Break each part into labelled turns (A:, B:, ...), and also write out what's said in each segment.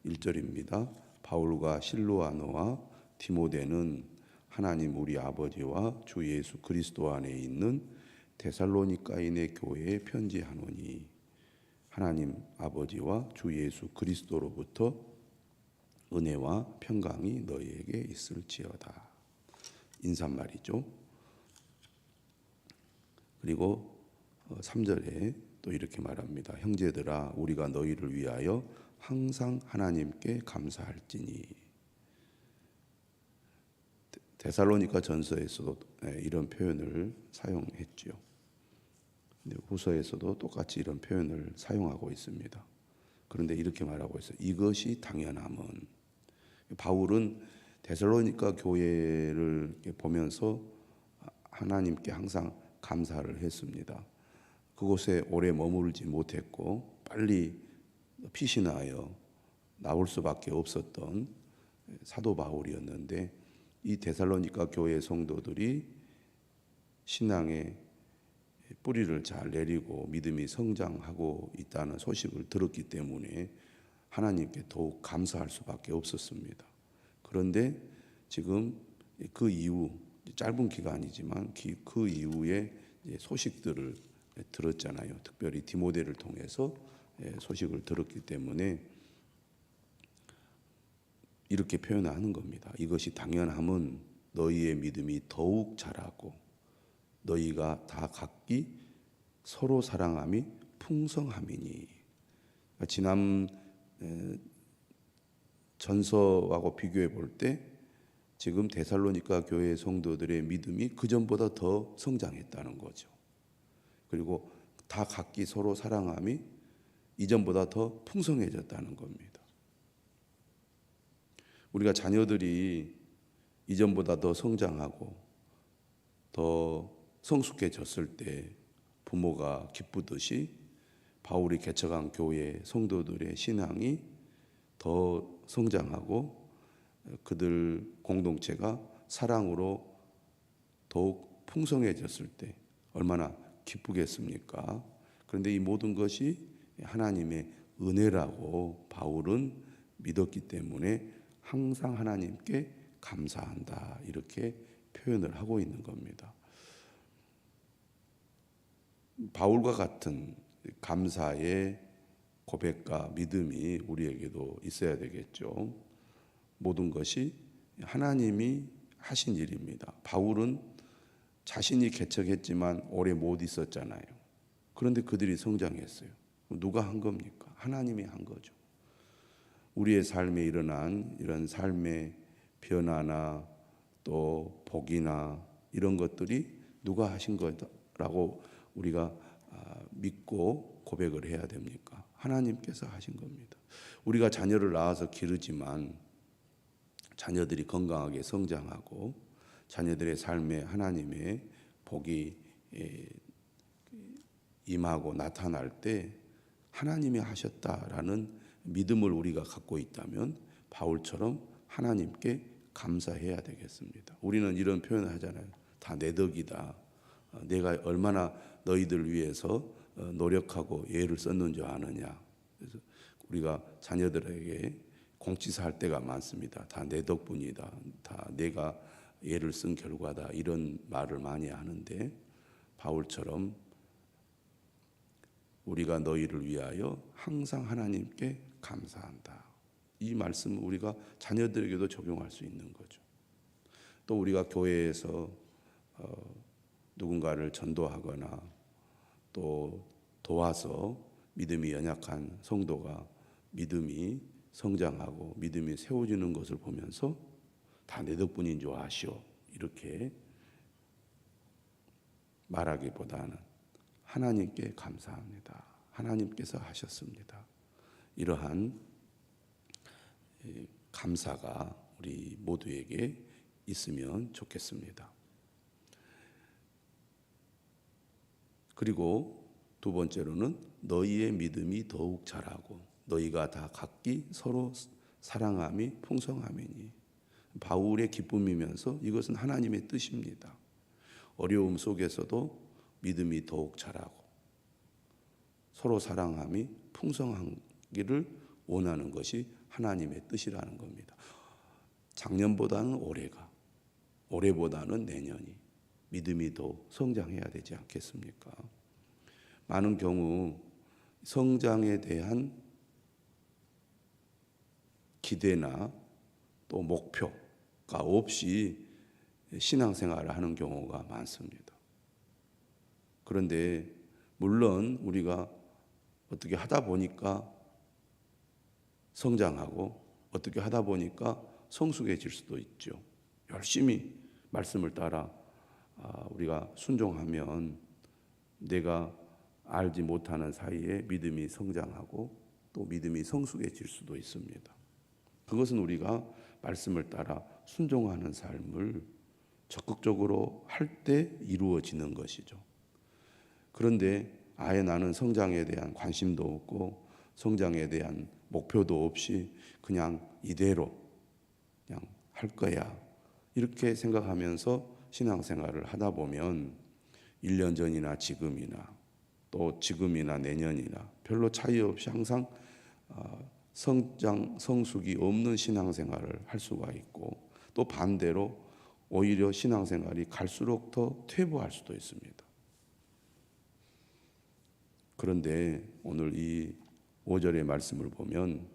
A: 1절입니다. 바울과 실로아노와 디모데는 하나님 우리 아버지와 주 예수 그리스도 안에 있는 데살로니가인의 교회에 편지하노니 하나님 아버지와 주 예수 그리스도로부터 은혜와 평강이 너희에게 있을지어다. 인사말이죠. 그리고 3절에 또 이렇게 말합니다. 형제들아 우리가 너희를 위하여 항상 하나님께 감사할지니. 데살로니가 전서에서도 이런 표현을 사용했죠. 후서에서도 똑같이 이런 표현을 사용하고 있습니다. 그런데 이렇게 말하고 있어요. 이것이 당연함은. 바울은 데살로니가 교회를 보면서 하나님께 항상 감사를 했습니다. 그곳에 오래 머물지 못했고 빨리 피신하여 나올 수밖에 없었던 사도 바울이었는데 이 데살로니가 교회 성도들이 신앙의 뿌리를 잘 내리고 믿음이 성장하고 있다는 소식을 들었기 때문에 하나님께 더욱 감사할 수밖에 없었습니다. 그런데 지금 그 이후 짧은 기간이지만 그 이후에 소식들을 들었잖아요. 특별히 디모데를 통해서 소식을 들었기 때문에 이렇게 표현하는 겁니다. 이것이 당연함은 너희의 믿음이 더욱 자라고 너희가 다 각기 서로 사랑함이 풍성함이니. 지난 전서하고 비교해 볼 때 지금 데살로니가 교회 성도들의 믿음이 그전보다 더 성장했다는 거죠. 그리고 다 각기 서로 사랑함이 이전보다 더 풍성해졌다는 겁니다. 우리가 자녀들이 이전보다 더 성장하고 더 성숙해졌을 때 부모가 기쁘듯이 바울이 개척한 교회 성도들의 신앙이 더 성장하고 그들 공동체가 사랑으로 더욱 풍성해졌을 때 얼마나 기쁘겠습니까? 그런데 이 모든 것이 하나님의 은혜라고 바울은 믿었기 때문에 항상 하나님께 감사한다 이렇게 표현을 하고 있는 겁니다. 바울과 같은 감사의 고백과 믿음이 우리에게도 있어야 되겠죠. 모든 것이 하나님이 하신 일입니다. 바울은 자신이 개척했지만 오래 못 있었잖아요. 그런데 그들이 성장했어요. 누가 한 겁니까? 하나님이 한 거죠. 우리의 삶에 일어난 이런 삶의 변화나 또 복이나 이런 것들이 누가 하신 거라고 우리가 믿고 고백을 해야 됩니까? 하나님께서 하신 겁니다. 우리가 자녀를 낳아서 기르지만 자녀들이 건강하게 성장하고 자녀들의 삶에 하나님의 복이 임하고 나타날 때 하나님이 하셨다라는 믿음을 우리가 갖고 있다면 바울처럼 하나님께 감사해야 되겠습니다. 우리는 이런 표현을 하잖아요. 다 내 덕이다. 내가 얼마나 너희들 위해서 노력하고 애를 썼는 줄 아느냐. 그래서 우리가 자녀들에게 공치사할 때가 많습니다. 다 내 덕분이다. 다 내가 애를 쓴 결과다. 이런 말을 많이 하는데 바울처럼 우리가 너희를 위하여 항상 하나님께 감사한다. 이 말씀을 우리가 자녀들에게도 적용할 수 있는 거죠. 또 우리가 교회에서 누군가를 전도하거나 또 도와서 믿음이 연약한 성도가 믿음이 성장하고 믿음이 세워지는 것을 보면서 다 내 덕분인 줄 아시오. 이렇게 말하기보다는 하나님께 감사합니다. 하나님께서 하셨습니다. 이러한 감사가 우리 모두에게 있으면 좋겠습니다. 그리고 두 번째로는 너희의 믿음이 더욱 자라고 너희가 다 각기 서로 사랑함이 풍성함이니. 바울의 기쁨이면서 이것은 하나님의 뜻입니다. 어려움 속에서도 믿음이 더욱 자라고 서로 사랑함이 풍성하기를 원하는 것이 하나님의 뜻이라는 겁니다. 작년보다는 올해보다는 내년이 믿음이 더 성장해야 되지 않겠습니까? 많은 경우 성장에 대한 기대나 또 목표가 없이 신앙생활을 하는 경우가 많습니다. 그런데 물론 우리가 어떻게 하다 보니까 성장하고 어떻게 하다 보니까 성숙해질 수도 있죠. 열심히 말씀을 따라 우리가 순종하면 내가 알지 못하는 사이에 믿음이 성장하고 또 믿음이 성숙해질 수도 있습니다. 그것은 우리가 말씀을 따라 순종하는 삶을 적극적으로 할 때 이루어지는 것이죠. 그런데 아예 나는 성장에 대한 관심도 없고 성장에 대한 목표도 없이 그냥 이대로 그냥 할 거야 이렇게 생각하면서 신앙생활을 하다 보면 1년 전이나 지금이나 또 지금이나 내년이나 별로 차이 없이 항상 성장, 성숙이 없는 신앙생활을 할 수가 있고 또 반대로 오히려 신앙생활이 갈수록 더 퇴보할 수도 있습니다. 그런데 오늘 이 5절의 말씀을 보면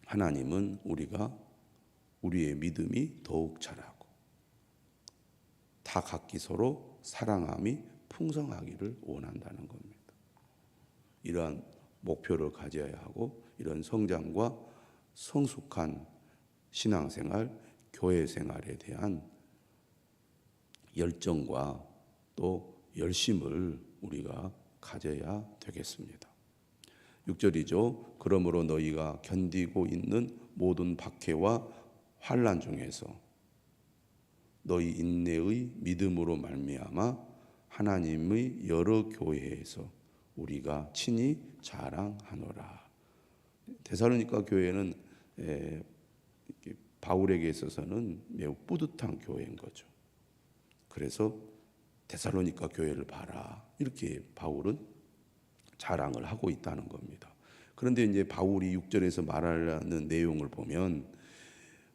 A: 하나님은 우리의 믿음이 더욱 자라고 다 각기 서로 사랑함이 풍성하기를 원한다는 겁니다. 이러한 목표를 가져야 하고 이런 성장과 성숙한 신앙생활, 교회 생활에 대한 열정과 또 열심을 우리가 가져야 되겠습니다. 6절이죠. 그러므로 너희가 견디고 있는 모든 박해와 환난 중에서 너희 인내의 믿음으로 말미암아 하나님의 여러 교회에서 우리가 친히 자랑하노라. 데살로니가 교회는 바울에게 있어서는 매우 뿌듯한 교회인 거죠. 그래서 데살로니가 교회를 봐라 이렇게 바울은 자랑을 하고 있다는 겁니다. 그런데 이제 바울이 6절에서 말하는 내용을 보면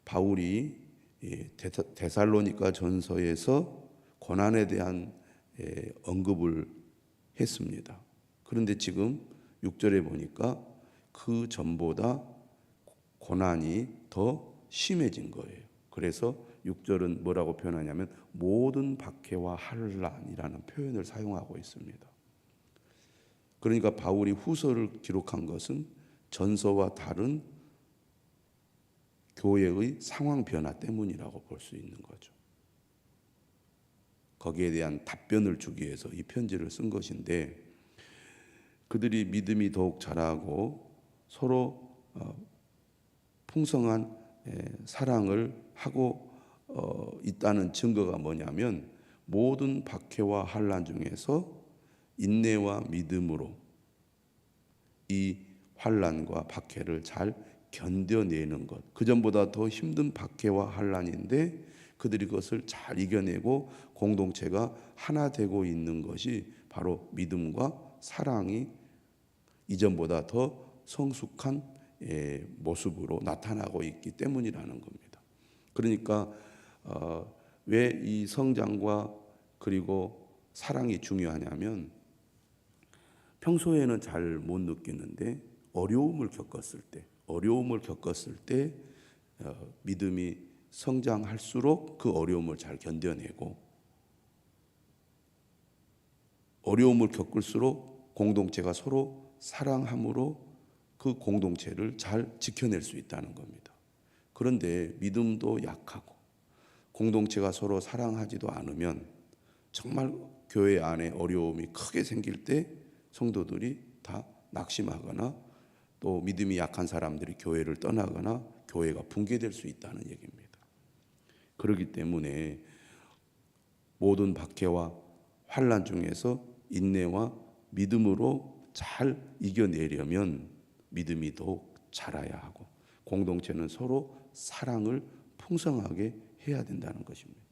A: 바울이 데살로니가 전서에서 고난에 대한 언급을 했습니다. 그런데 지금 6절에 보니까 그 전보다 고난이 더 심해진 거예요. 그래서 6절은 뭐라고 표현하냐면 모든 박해와 환난이라는 표현을 사용하고 있습니다. 그러니까 바울이 후서를 기록한 것은 전서와 다른 교회의 상황 변화 때문이라고 볼 수 있는 거죠. 거기에 대한 답변을 주기 위해서 이 편지를 쓴 것인데 그들이 믿음이 더욱 자라고 서로 풍성한 사랑을 하고 있다는 증거가 뭐냐면 모든 박해와 환난 중에서 인내와 믿음으로 이 환난과 박해를 잘 견뎌내는 것. 그전보다 더 힘든 박해와 환난인데 그들이 그것을 잘 이겨내고 공동체가 하나 되고 있는 것이 바로 믿음과 사랑이 이전보다 더 성숙한 모습으로 나타나고 있기 때문이라는 겁니다. 그러니까 왜 이 성장과 그리고 사랑이 중요하냐면 평소에는 잘 못 느끼는데 어려움을 겪었을 때 믿음이 성장할수록 그 어려움을 잘 견뎌내고 어려움을 겪을수록 공동체가 서로 사랑함으로 그 공동체를 잘 지켜낼 수 있다는 겁니다. 그런데 믿음도 약하고 공동체가 서로 사랑하지도 않으면 정말 교회 안에 어려움이 크게 생길 때 성도들이 다 낙심하거나 또 믿음이 약한 사람들이 교회를 떠나거나 교회가 붕괴될 수 있다는 얘기입니다. 그렇기 때문에 모든 박해와 환난 중에서 인내와 믿음으로 잘 이겨내려면 믿음이 더욱 자라야 하고 공동체는 서로 사랑을 풍성하게 해야 된다는 것입니다.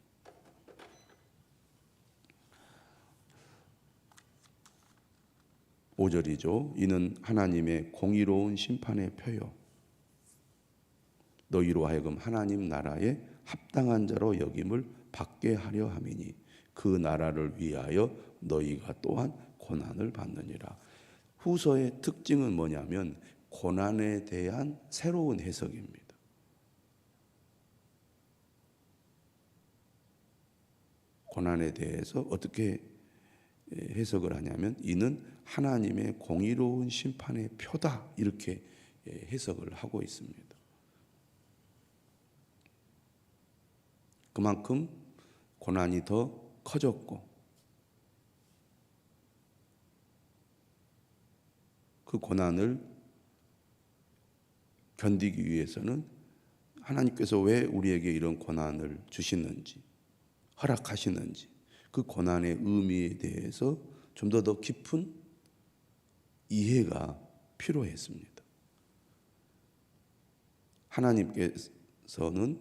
A: 5절이죠. 이는 하나님의 공의로운 심판의 표요 너희로 하여금 하나님 나라에 합당한 자로 여김을 받게 하려 함이니 그 나라를 위하여 너희가 또한 고난을 받느니라. 후서의 특징은 뭐냐면 고난에 대한 새로운 해석입니다. 고난에 대해서 어떻게 해석을 하냐면 이는 하나님의 공의로운 심판의 표다 이렇게 해석을 하고 있습니다. 그만큼 고난이 더 커졌고 그 고난을 견디기 위해서는 하나님께서 왜 우리에게 이런 고난을 주시는지 허락하시는지 그 고난의 의미에 대해서 좀 더 깊은 이해가 필요했습니다. 하나님께서는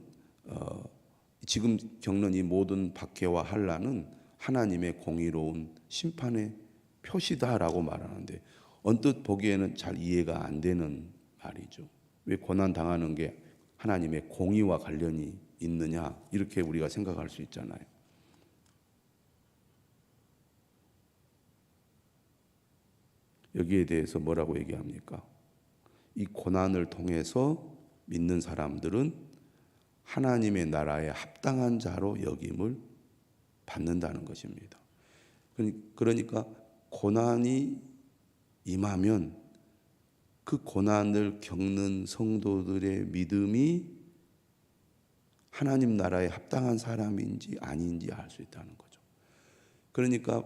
A: 지금 겪는 이 모든 박해와 환난은 하나님의 공의로운 심판의 표시다라고 말하는데 언뜻 보기에는 잘 이해가 안 되는 말이죠. 왜 고난 당하는 게 하나님의 공의와 관련이 있느냐 이렇게 우리가 생각할 수 있잖아요. 여기에 대해서 뭐라고 얘기합니까? 이 고난을 통해서 믿는 사람들은 하나님의 나라에 합당한 자로 여김을 받는다는 것입니다. 그러니까 고난이 임하면 그 고난을 겪는 성도들의 믿음이 하나님 나라에 합당한 사람인지 아닌지 알 수 있다는 거죠. 그러니까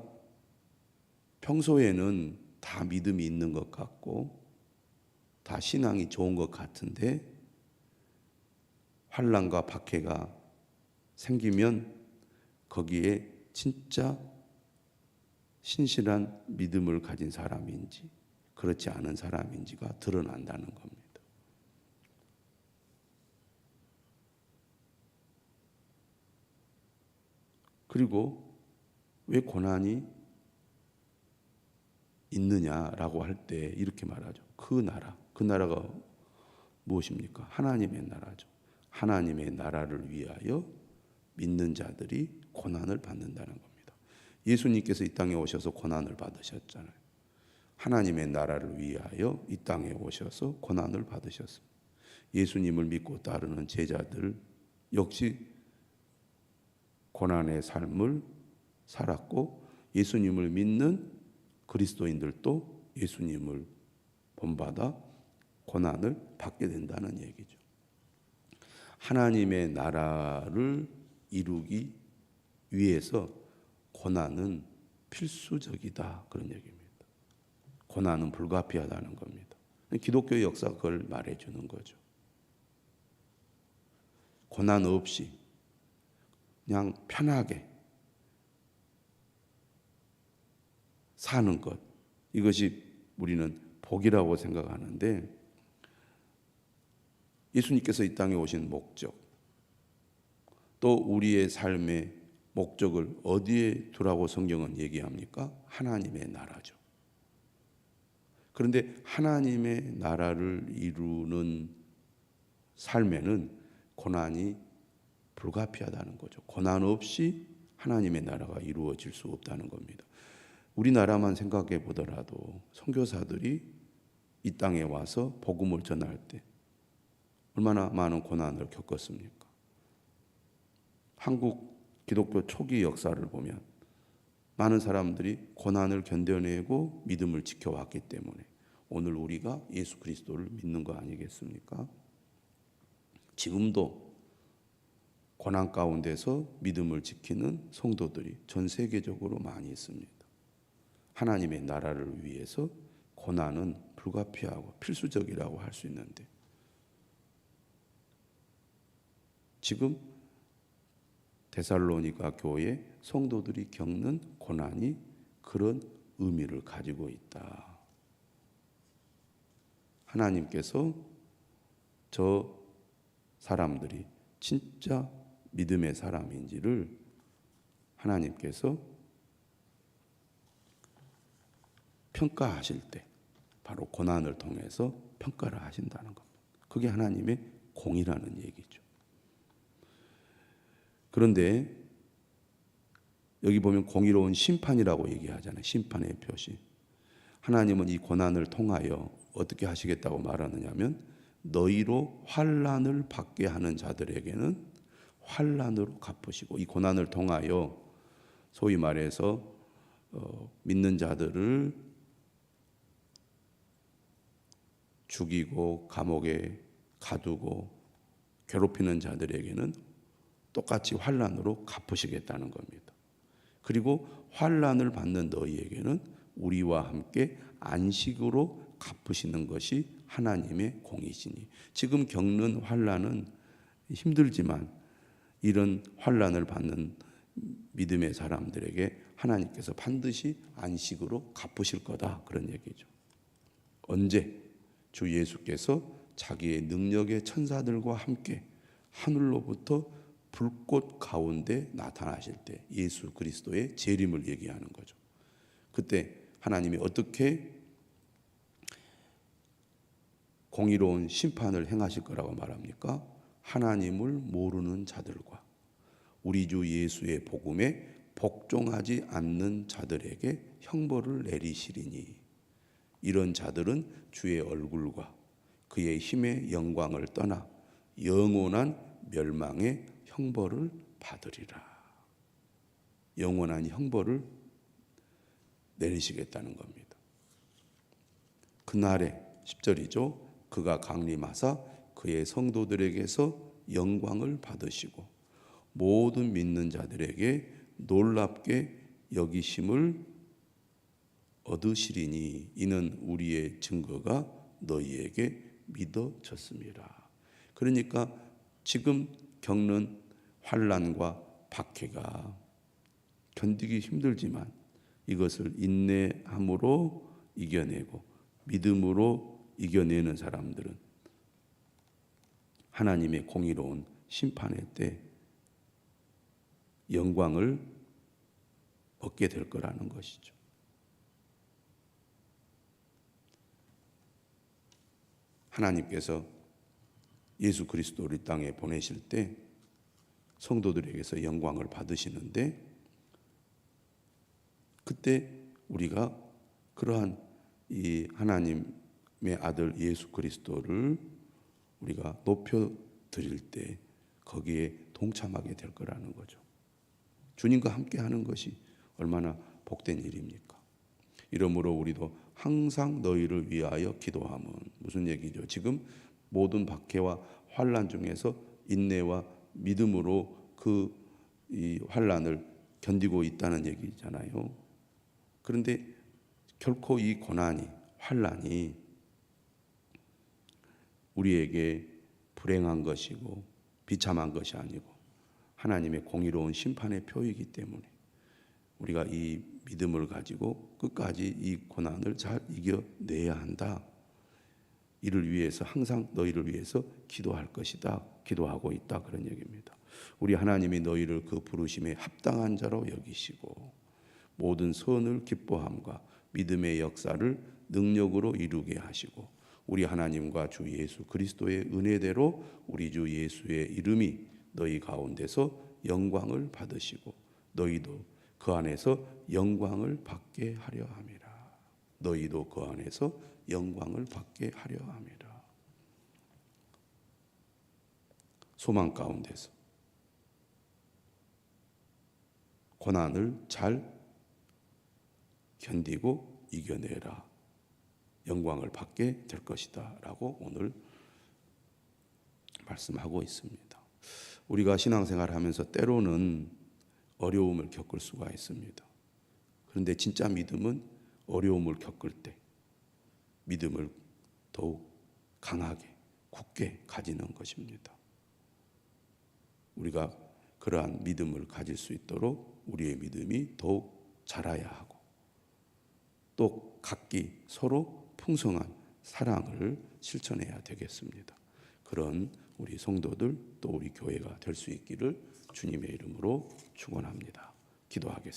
A: 평소에는 다 믿음이 있는 것 같고 다 신앙이 좋은 것 같은데 환난과 박해가 생기면 거기에 진짜 신실한 믿음을 가진 사람인지 그렇지 않은 사람인지가 드러난다는 겁니다. 그리고 왜 고난이 있느냐라고 할 때 이렇게 말하죠. 그 나라가 무엇입니까? 하나님의 나라죠. 하나님의 나라를 위하여 믿는 자들이 고난을 받는다는 겁니다. 예수님께서 이 땅에 오셔서 고난을 받으셨잖아요. 하나님의 나라를 위하여 이 땅에 오셔서 고난을 받으셨습니다. 예수님을 믿고 따르는 제자들 역시 고난의 삶을 살았고 예수님을 믿는 그리스도인들도 예수님을 본받아 고난을 받게 된다는 얘기죠. 하나님의 나라를 이루기 위해서 고난은 필수적이다 그런 얘기입니다. 고난은 불가피하다는 겁니다. 기독교 역사가 그걸 말해주는 거죠. 고난 없이 그냥 편하게 사는 것 이것이 우리는 복이라고 생각하는데 예수님께서 이 땅에 오신 목적 또 우리의 삶의 목적을 어디에 두라고 성경은 얘기합니까? 하나님의 나라죠. 그런데 하나님의 나라를 이루는 삶에는 고난이 불가피하다는 거죠. 고난 없이 하나님의 나라가 이루어질 수 없다는 겁니다. 우리나라만 생각해 보더라도 선교사들이 이 땅에 와서 복음을 전할 때 얼마나 많은 고난을 겪었습니까? 한국 기독교 초기 역사를 보면 많은 사람들이 고난을 견뎌내고 믿음을 지켜왔기 때문에 오늘 우리가 예수 그리스도를 믿는 거 아니겠습니까? 지금도 고난 가운데서 믿음을 지키는 성도들이 전 세계적으로 많이 있습니다. 하나님의 나라를 위해서 고난은 불가피하고 필수적이라고 할 수 있는데 지금 데살로니가 교회 성도들이 겪는 고난이 그런 의미를 가지고 있다. 하나님께서 저 사람들이 진짜 믿음의 사람인지를 하나님께서 평가하실 때 바로 고난을 통해서 평가를 하신다는 겁니다. 그게 하나님의 공이라는 얘기죠. 그런데 여기 보면 공의로운 심판이라고 얘기하잖아요. 심판의 표시. 하나님은 이 고난을 통하여 어떻게 하시겠다고 말하느냐면 너희로 환난을 받게 하는 자들에게는 환난으로 갚으시고, 이 고난을 통하여 소위 말해서 믿는 자들을 죽이고 감옥에 가두고 괴롭히는 자들에게는 똑같이 환난으로 갚으시겠다는 겁니다. 그리고 환난을 받는 너희에게는 우리와 함께 안식으로 갚으시는 것이 하나님의 공이시니. 지금 겪는 환난은 힘들지만 이런 환난을 받는 믿음의 사람들에게 하나님께서 반드시 안식으로 갚으실 거다, 그런 얘기죠. 언제? 주 예수께서 자기의 능력의 천사들과 함께 하늘로부터 불꽃 가운데 나타나실 때, 예수 그리스도의 재림을 얘기하는 거죠. 그때 하나님이 어떻게 공의로운 심판을 행하실 거라고 말합니까? 하나님을 모르는 자들과 우리 주 예수의 복음에 복종하지 않는 자들에게 형벌을 내리시리니, 이런 자들은 주의 얼굴과 그의 힘의 영광을 떠나 영원한 멸망의 형벌을 받으리라. 영원한 형벌을 내리시겠다는 겁니다. 그날에 10절이죠. 그가 강림하사 그의 성도들에게서 영광을 받으시고 모든 믿는 자들에게 놀랍게 여기심을 얻으시리니 이는 우리의 증거가 너희에게 믿어졌습니다. 그러니까 지금 겪는 환난과 박해가 견디기 힘들지만 이것을 인내함으로 이겨내고 믿음으로 이겨내는 사람들은 하나님의 공의로운 심판의 때 영광을 얻게 될 거라는 것이죠. 하나님께서 예수 그리스도를 이 땅에 보내실 때 성도들에게서 영광을 받으시는데, 그때 우리가 그러한 이 하나님의 아들 예수 그리스도를 우리가 높여 드릴 때 거기에 동참하게 될 거라는 거죠. 주님과 함께 하는 것이 얼마나 복된 일입니까? 이러므로 우리도 항상 너희를 위하여 기도함은, 무슨 얘기죠? 지금 모든 박해와 환난 중에서 인내와 믿음으로 이 환난을 견디고 있다는 얘기잖아요. 그런데 결코 이 고난이, 환난이 우리에게 불행한 것이고 비참한 것이 아니고 하나님의 공의로운 심판의 표이기 때문에 우리가 이 믿음을 가지고 끝까지 이 고난을 잘 이겨내야 한다. 이를 위해서 항상 너희를 위해서 기도할 것이다. 기도하고 있다. 그런 얘기입니다. 우리 하나님이 너희를 그 부르심에 합당한 자로 여기시고 모든 선을 기뻐함과 믿음의 역사를 능력으로 이루게 하시고 우리 하나님과 주 예수 그리스도의 은혜대로 우리 주 예수의 이름이 너희 가운데서 영광을 받으시고 너희도 그 안에서 영광을 받게 하려 함이라. 너희도 그 안에서 영광을 받게 하려 함이라. 소망 가운데서 고난을 잘 견디고 이겨내라. 영광을 받게 될 것이다 라고 오늘 말씀하고 있습니다. 우리가 신앙생활을 하면서 때로는 어려움을 겪을 수가 있습니다. 그런데 진짜 믿음은 어려움을 겪을 때 믿음을 더욱 강하게 굳게 가지는 것입니다. 우리가 그러한 믿음을 가질 수 있도록 우리의 믿음이 더욱 자라야 하고 또 각기 서로 풍성한 사랑을 실천해야 되겠습니다. 그런 우리 성도들 또 우리 교회가 될 수 있기를 주님의 이름으로 축원합니다. 기도하겠습니다.